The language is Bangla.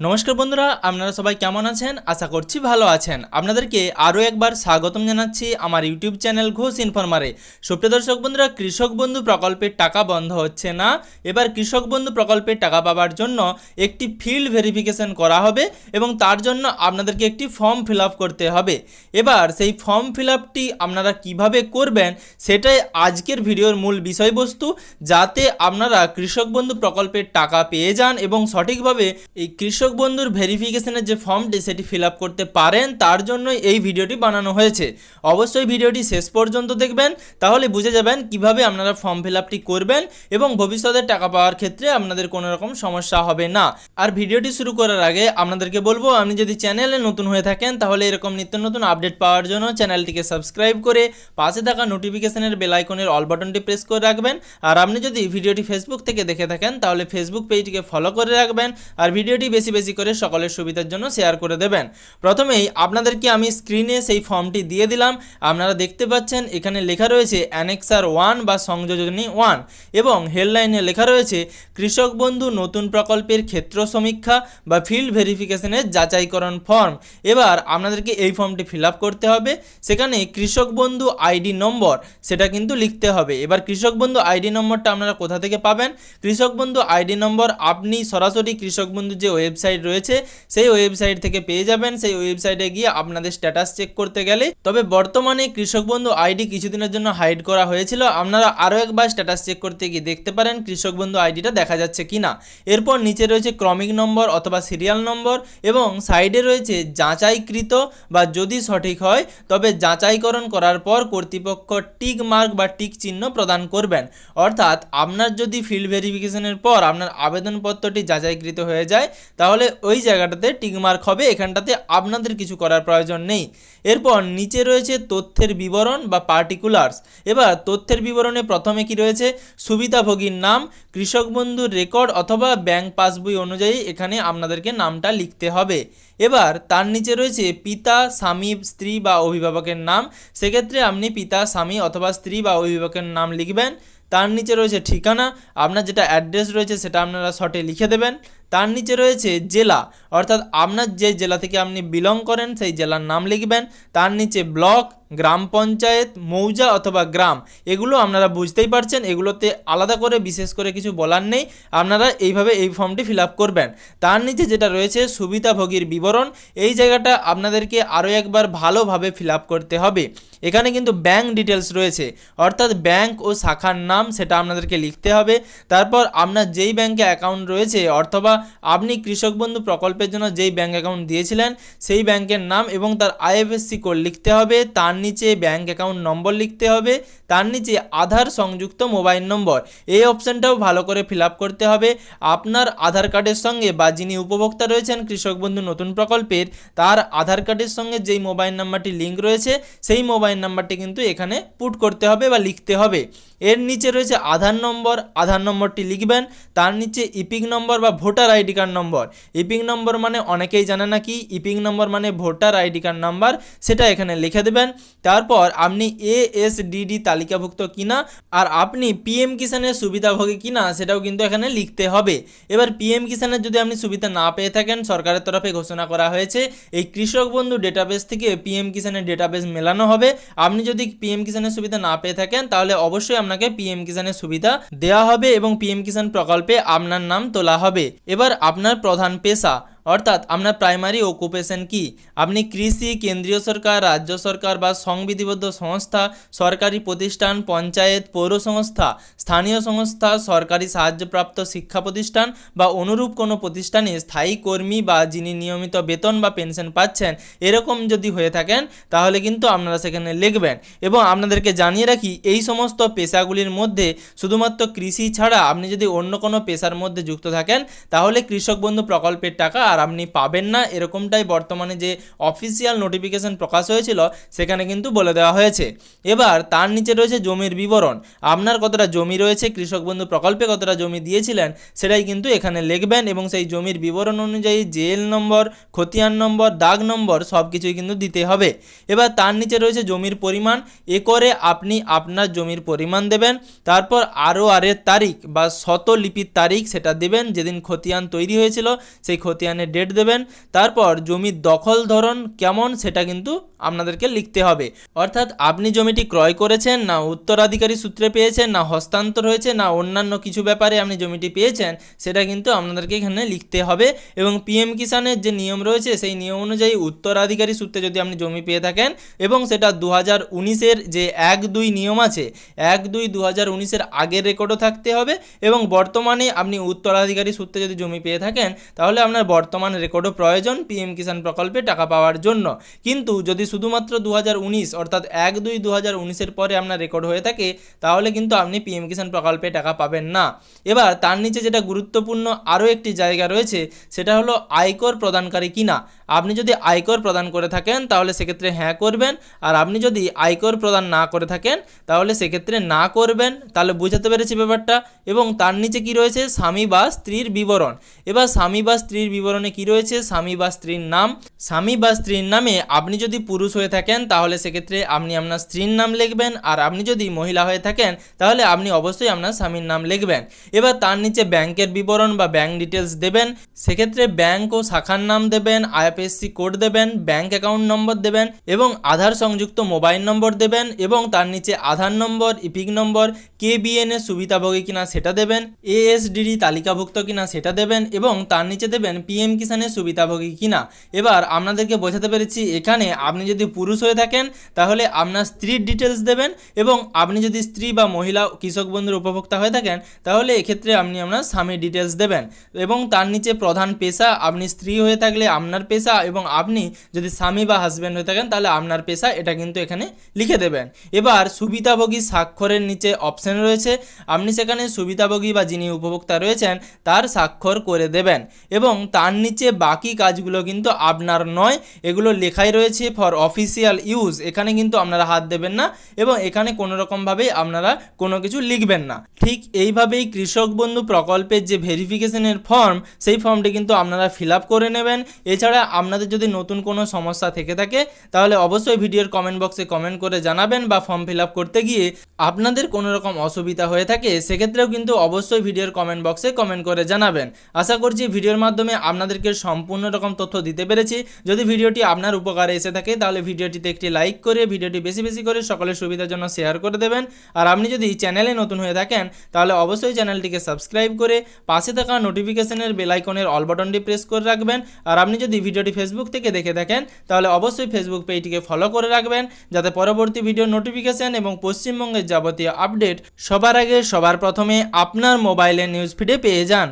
নমস্কার বন্ধুরা, আপনারা সবাই কেমন আছেন? আশা করছি ভালো আছেন। আপনাদেরকে আরও একবার স্বাগতম জানাচ্ছি আমার ইউটিউব চ্যানেল ঘোষ ইনফরমারে। সুপ্রিয় দর্শক বন্ধুরা, কৃষক বন্ধু প্রকল্পের টাকা বন্ধ হচ্ছে না। এবার কৃষক বন্ধু প্রকল্পের টাকা পাওয়ার জন্য একটি ফিল্ড ভেরিফিকেশন করা হবে এবং তার জন্য আপনাদেরকে একটি ফর্ম ফিল আপ করতে হবে। এবার সেই ফর্ম ফিল আপটি আপনারা কীভাবে করবেন সেটাই আজকের ভিডিওর মূল বিষয়বস্তু, যাতে আপনারা কৃষক বন্ধু প্রকল্পের টাকা পেয়ে যান এবং সঠিকভাবে এই কৃষক বন্ধুর ভেরিফিকেশনের যে ফর্মটি সেটি ফিল আপ করতে পারেন। তার জন্যই এই ভিডিওটি বানানো হয়েছে। অবশ্যই ভিডিওটি শেষ পর্যন্ত দেখবেন, তাহলে বুঝে যাবেন কিভাবে আপনারা ফর্ম ফিল আপটি করবেন এবং ভবিষ্যতে টাকা পাওয়ার ক্ষেত্রে আপনাদের কোনো রকম সমস্যা হবে না। আর ভিডিওটি শুরু করার আগে আপনাদেরকে বলবো, আপনি যদি চ্যানেলে নতুন হয়ে থাকেন তাহলে এরকম নিত্য নতুন আপডেট পাওয়ার জন্য চ্যানেলটিকে সাবস্ক্রাইব করে পাশে থাকা নোটিফিকেশনের বেল আইকনের অল বাটনটি প্রেস করে রাখবেন। আর আপনি যদি ভিডিওটি ফেসবুক থেকে দেখে থাকেন তাহলে ফেসবুক পেজটিকে ফলো করে রাখবেন আর ভিডিওটি বেশি বেশি করে সকলের সুবিধার জন্য শেয়ার করে দেবেন। প্রথমেই আপনাদেরকে আমি স্ক্রিনে সেই ফর্মটি দিয়ে দিলাম। আপনারা দেখতে পাচ্ছেন এখানে লেখা রয়েছে অ্যানেক্সার 1 বা সংযোজনী 1 এবং হেডলাইনে লেখা রয়েছে কৃষক বন্ধু নতুন প্রকল্পের ক্ষেত্র সমীক্ষা বা ফিল্ড ভেরিফিকেশনের যাচাইকরণ ফর্ম। এবার আপনাদেরকে এই ফর্মটি ফিল আপ করতে হবে। সেখানে কৃষক বন্ধু আইডি নম্বর সেটা কিন্তু লিখতে হবে। এবার কৃষক বন্ধু আইডি নম্বরটা আপনারা কোথা থেকে পাবেন? কৃষক বন্ধু আইডি নম্বর আপনি সরাসরি কৃষক বন্ধু যে ওয়েবসাইট রয়েছে সেই ওয়েবসাইট থেকে পেয়ে যাবেন। সেই ওয়েবসাইটে গিয়ে আপনাদের স্ট্যাটাস চেক করতে গেলে, তবে বর্তমানে কৃষক বন্ধু আইডি কিছুদিনের জন্য হাইড করা হয়েছিল, আপনারা আরও একবার স্ট্যাটাস চেক করতে গিয়ে দেখতে পারেন কৃষক বন্ধু আইডিটা দেখা যাচ্ছে কিনা। এরপর নিচে রয়েছে ক্রমিক নম্বর অথবা সিরিয়াল নম্বর এবং সাইডে রয়েছে যাচাইকৃত বা যদি সঠিক হয় তবে যাচাইকরণ করার পর কর্তৃপক্ষ টিক মার্ক বা টিক চিহ্ন প্রদান করবেন। অর্থাৎ আপনার যদি ফিল্ড ভেরিফিকেশনের পর আপনার আবেদনপত্রটি যাচাইকৃত হয়ে যায় তাহলে ওই জায়গাটাতে টিক মার্ক হবে, এখানটাতে আপনাদের কিছু করার প্রয়োজন নেই। এরপর নিচে রয়েছে তথ্যের বিবরণ বা পার্টিকুলার্স। এবার তথ্যের বিবরণে প্রথমে কি রয়েছে? সুবিধাভোগীর নাম, কৃষক বন্ধুর রেকর্ড অথবা ব্যাংক পাসবই অনুযায়ী এখানে আপনাদেরকে নামটা লিখতে হবে। এবার তার নিচে রয়েছে পিতা, স্বামী, স্ত্রী বা অভিভাবকের নাম। সেক্ষেত্রে আপনি পিতা, স্বামী অথবা স্ত্রী বা অভিভাবকের নাম লিখবেন। তার নিচে রয়েছে ঠিকানা, আপনার যেটা অ্যাড্রেস রয়েছে সেটা আপনারা শর্টে লিখে দেবেন। তার নিচে রয়েছে জেলা, অর্থাৎ আপনার যে জেলা থেকে আপনি বিলং করেন সেই জেলার নাম লিখবেন। তার নিচে ব্লক, গ্রাম পঞ্চায়েত, মৌজা অথবা গ্রাম, এগুলো আপনারা বুঝতেই পারছেন, এগুলোতে আলাদা করে বিশেষ করে কিছু বলার নেই। আপনারা এইভাবে এই ফর্মটি ফিল আপ করবেন। তার নিচে যেটা রয়েছে সুবিধাভোগীর বিবরণ, এই জায়গাটা আপনাদেরকে আরও একবার ভালোভাবে ফিল আপ করতে হবে। এখানে কিন্তু ব্যাংক ডিটেলস রয়েছে, অর্থাৎ ব্যাংক ও শাখার নাম সেটা আপনাদেরকে লিখতে হবে। তারপর আপনার যেই ব্যাংকে অ্যাকাউন্ট রয়েছে অথবা আপনি কৃষক বন্ধু প্রকল্পের জন্য যেই ব্যাংক অ্যাকাউন্ট দিয়েছিলেন সেই ব্যাংকের নাম এবং তার আইএফএসসি কোড লিখতে হবে। তার নিচে ব্যাংক অ্যাকাউন্ট নম্বর লিখতে হবে। তার নিচে আধার সংযুক্ত মোবাইল নম্বর, এই অপশানটাও ভালো করে ফিল আপ করতে হবে। আপনার আধার কার্ডের সঙ্গে বা যিনি উপভোক্তা রয়েছেন কৃষক বন্ধু নতুন প্রকল্পের, তার আধার কার্ডের সঙ্গে যেই মোবাইল নাম্বারটি লিঙ্ক রয়েছে সেই মোবাইল নাম্বারটি কিন্তু এখানে পুট করতে হবে বা লিখতে হবে। এর নিচে রয়েছে আধার নম্বর, আধার নম্বরটি লিখবেন। তার নিচে ইপিক নম্বর বা voter ID card number. EPIC number মানে অনেকেই জানে না কি, ইপিক নম্বর মানে ভোটার আইডি কার্ড নাম্বার, সেটা এখানে লিখে দেবেন। তারপর আপনি এএসডিডি তালিকাভুক্ত কিনা আর আপনি পিএম কিষানের সুবিধাভোগী কিনা সেটাও কিন্তু এখানে লিখতে হবে। এবার পিএম কিষানের যদি আপনি সুবিধা না পেয়ে থাকেন, সরকারের তরফে ঘোষণা করা হয়েছে এই কৃষক বন্ধু ডেটাবেস থেকে পিএম কিষানের ডেটাবেস মেলানো হবে। আপনি যদি পিএম কিষানের সুবিধা না পেয়ে থাকেন তাহলে অবশ্যই আপনাকে পিএম কিষানের সুবিধা দেওয়া হবে এবং পিএম কিষান প্রকল্পে আপনার নাম তোলা হবে। এবার আপনার প্রধান পেশা অর্থাৎ আপনার প্রাইমারি অকুপেশন কি, আপনি কৃষি, কেন্দ্রীয় সরকার, রাজ্য সরকার বা সংবিধিবদ্ধ সংস্থা, সরকারি প্রতিষ্ঠান, পঞ্চায়েত, পৌর সংস্থা, স্থানীয় সংস্থা, সরকারি সাহায্যপ্রাপ্ত শিক্ষা প্রতিষ্ঠান বা অনুরূপ কোনো প্রতিষ্ঠানে স্থায়ী কর্মী বা যিনি নিয়মিত বেতন বা পেনশন পাচ্ছেন, এরকম যদি হয়ে থাকেন তাহলে কিন্তু আপনারা সেখানে লিখবেন। এবং আপনাদেরকে জানিয়ে রাখি এই সমস্ত পেশাগুলির মধ্যে শুধুমাত্র কৃষি ছাড়া আপনি যদি অন্য কোনো পেশার মধ্যে যুক্ত থাকেন তাহলে কৃষক বন্ধু প্রকল্পের টাকা আর আপনি পাবেন না, এরকমটাই বর্তমানে যে অফিসিয়াল নোটিফিকেশন প্রকাশ হয়েছিল সেখানে কিন্তু বলে দেওয়া হয়েছে। এবার তার নিচে রয়েছে জমির বিবরণ, আপনার কতটা জমি রয়েছে, কৃষক বন্ধু প্রকল্পে কতটা জমি দিয়েছিলেন সেটাই কিন্তু এখানে লিখবেন এবং সেই জমির বিবরণ অনুযায়ী জেএল নম্বর, খতিয়ান নম্বর, দাগ নম্বর সব কিছুই কিন্তু দিতে হবে। এবার তার নিচে রয়েছে জমির পরিমাণ, একরে আপনি আপনার জমির পরিমাণ দেবেন। তারপর আরও তারিখ বা শতলিপির তারিখ সেটা দেবেন, যেদিন খতিয়ান তৈরি হয়েছিল সেই খতিয়ানের এখানে ডেট দেবেন, তারপর জমির দখল ধরন কেমন সেটা কিন্তু আপনাদেরকে লিখতে হবে। অর্থাৎ আপনি জমিটি ক্রয় করেছেন, না উত্তরাধিকারী সূত্রে পেয়েছেন, না হস্তান্তর হয়েছে, না অন্যান্য কিছু ব্যাপারে আপনি জমিটি পেয়েছেন, সেটা কিন্তু আপনাদেরকে এখানে লিখতে হবে। এবং পিএম কিষানের যে নিয়ম রয়েছে সেই নিয়ম অনুযায়ী উত্তরাধিকারী সূত্রে যদি আপনি জমি পেয়ে থাকেন এবং সেটা 2019-এর যে 1-2 নিয়ম আছে, 1-2-2019-এর আগের রেকর্ডও থাকতে হবে। এবং বর্তমানে আপনি উত্তরাধিকারী সূত্রে যদি জমি পেয়ে থাকেন তাহলে আপনার বর্তমান রেকর্ডও প্রয়োজন পিএম কিষাণ প্রকল্পে টাকা পাওয়ার জন্য। কিন্তু যদি শুধুমাত্র 2019 অর্থাৎ 1-2-2019-এর পরে আপনার রেকর্ড হয়ে থাকে তাহলে কিন্তু আপনি পিএম কিষাণ প্রকল্পে টাকা পাবেন না। এবার তার নিচে যেটা গুরুত্বপূর্ণ আরও একটি জায়গা রয়েছে সেটা হলো আয়কর প্রদানকারী কিনা। আপনি যদি আয়কর প্রদান করে থাকেন তাহলে সেক্ষেত্রে হ্যাঁ করবেন, আর আপনি যদি আয়কর প্রদান না করে থাকেন তাহলে সেক্ষেত্রে না করবেন। তাহলে বুঝাতে পেরেছি ব্যাপারটা। এবং তার নিচে কি রয়েছে, স্বামী বা স্ত্রীর বিবরণ। এবার স্বামী বা স্ত্রীর বিবরণে কি রয়েছে, স্বামী বা স্ত্রীর নাম। স্বামী বা স্ত্রীর নামে আপনি যদি পুরুষ হয়ে থাকেন তাহলে সেক্ষেত্রে আপনি আপনার স্ত্রীর নাম লিখবেন, আর আপনি যদি মহিলা হয়ে থাকেন তাহলে আপনি অবশ্যই আপনার স্বামীর নাম লিখবেন। এবার তার নিচে ব্যাংকের বিবরণ বা ব্যাংক ডিটেলস দেবেন, সেক্ষেত্রে ব্যাংক ও শাখার নাম দেবেন, আইএফএসসি কোড দেবেন, ব্যাংক অ্যাকাউন্ট নম্বর দেবেন এবং আধার সংযুক্ত মোবাইল নম্বর দেবেন। এবং তার নিচে আধার নম্বর, ইপিক নম্বর, কেবিএন এর সুবিধাভোগী কিনা সেটা দেবেন, এএসডিডি তালিকাভুক্ত কিনা সেটা দেবেন এবং তার নিচে দেবেন পিএম কিষাণের সুবিধাভোগী কিনা। এবার আপনাদেরকে বোঝাতে পেরেছি এখানে আপনি যদি পুরুষ হয়ে থাকেন তাহলে আপনার স্ত্রীর ডিটেলস দেবেন, এবং আপনি যদি স্ত্রী বা মহিলা কৃষক বন্ধুর উপভোক্তা হয়ে থাকেন তাহলে এক্ষেত্রে আপনি আপনার স্বামীর ডিটেলস দেবেন। এবং তার নিচে প্রধান পেশা, আপনি স্ত্রী হয়ে থাকলে আপনার পেশা, এবং আপনি যদি স্বামী বা হাজব্যান্ড হয়ে থাকেন তাহলে আপনার পেশা, এটা কিন্তু এখানে লিখে দেবেন। এবার সুবিধাভোগী স্বাক্ষরের নিচে অপশন রয়েছে, আপনি সেখানে সুবিধাভোগী বা যিনি উপভোক্তা রয়েছেন তার স্বাক্ষর করে দেবেন। এবং তার নিচে বাকি কাজগুলো কিন্তু আপনার নয়, এগুলো লেখাই রয়েছে ফর অফিসিয়াল ইউজ, এখানে কিন্তু আপনারা হাত দেবেন না এবং এখানে কোনো রকমভাবেই আপনারা কোনো কিছু লিখবেন না। ঠিক এইভাবেই কৃষক বন্ধু প্রকল্পের যে ভেরিফিকেশনের ফর্ম সেই ফর্মটি কিন্তু আপনারা ফিল আপ করে নেবেন। এছাড়া আপনাদের যদি নতুন কোনো সমস্যা থেকে থাকে তাহলে অবশ্যই ভিডিওর কমেন্ট বক্সে কমেন্ট করে জানাবেন, বা ফর্ম ফিল আপ করতে গিয়ে আপনাদের কোনো রকম অসুবিধা হয়ে থাকে সেক্ষেত্রেও কিন্তু অবশ্যই ভিডিওর কমেন্ট বক্সে কমেন্ট করে জানাবেন। আশা করছি ভিডিওর মাধ্যমে আপনাদেরকে সম্পূর্ণ রকম তথ্য দিতে পেরেছি। যদি ভিডিওটি আপনার উপকারে এসে থাকে তাহলে ভিডিওটিতে একটি লাইক করে ভিডিওটি বেশি বেশি করে সকলের সুবিধার জন্য শেয়ার করে দেবেন। আর আপনি যদি চ্যানেলে নতুন হয়ে থাকেন তাহলে অবশ্যই চ্যানেলটিকে সাবস্ক্রাইব করে পাশে থাকা নোটিফিকেশনের বেল আইকনের অল বাটনটি প্রেস করে রাখবেন। আর আপনি যদি ভিডিওটি ফেসবুক থেকে দেখে থাকেন তাহলে অবশ্যই ফেসবুক পেজটিকে ফলো করে রাখবেন, যাতে পরবর্তী ভিডিও নোটিফিকেশন এবং পশ্চিমবঙ্গের যাবতীয় আপডেট সবার আগে সবার প্রথমে আপনার মোবাইলের নিউজ ফিডে পেয়ে যান।